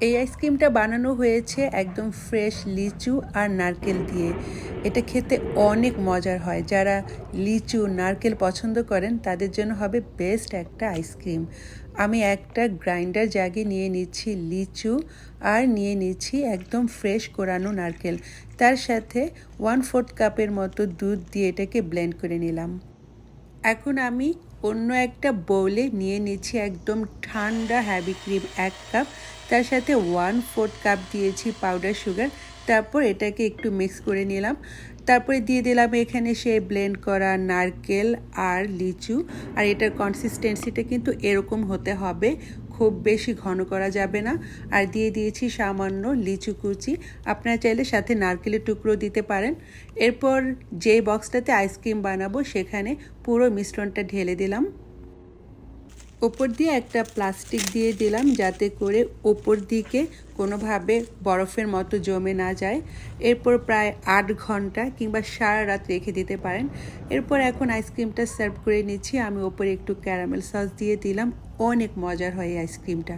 এই আইসক্রিমটা বানানো হয়েছে একদম ফ্রেশ লিচু আর নারকেল দিয়ে। এটা খেতে অনেক মজার হয়। যারা লিচু নারকেল পছন্দ করেন তাদের জন্য হবে বেস্ট একটা আইসক্রিম। আমি একটা গ্রাইন্ডার জাগে নিয়ে নিচ্ছি লিচু আর নিয়ে নিচ্ছি একদম ফ্রেশ কোরানো নারকেল। তার সাথে 1/4 কাপের মতো দুধ দিয়ে এটাকে ব্লেন্ড করে নিলাম। এখন আমি অন্য একটা বোলে নিয়ে নিচ্ছি একদম ঠান্ডা হ্যাভি ক্রিম 1 কাপ। তার সাথে 1/4 কাপ দিয়েছি পাউডার সুগার। তারপর এটাকে একটু মিক্স করে নিলাম। তারপরে দিয়ে দিলাম এখানে সেই ব্লেন্ড করা নারকেল আর লিচু। আর এটার কনসিস্টেন্সিটা কিন্তু এরকম হতে হবে, খুব বেশি ঘন করা যাবে না। আর দিয়ে দিয়েছি সামান্য লিচু কুচি, আপনারা চাইলে সাথে নারকেলের টুকরো দিতে পারেন। এরপর যে বক্সটাতে আইসক্রিম বানাবো সেখানে পুরো মিশ্রণটা ঢেলে দিলাম। ওপর দিয়ে একটা প্লাস্টিক দিয়ে দিলাম যাতে করে ওপর দিকে কোনোভাবে বরফের মতো জমে না যায়। এরপর প্রায় 8 ঘন্টা কিংবা সারা রাত রেখে দিতে পারেন। এরপর এখন আইসক্রিমটা সার্ভ করে নিচ্ছি। আমি ওপরে একটু ক্যারামেল সস দিয়ে দিলাম। অনেক মজার হয় এই আইসক্রিমটা।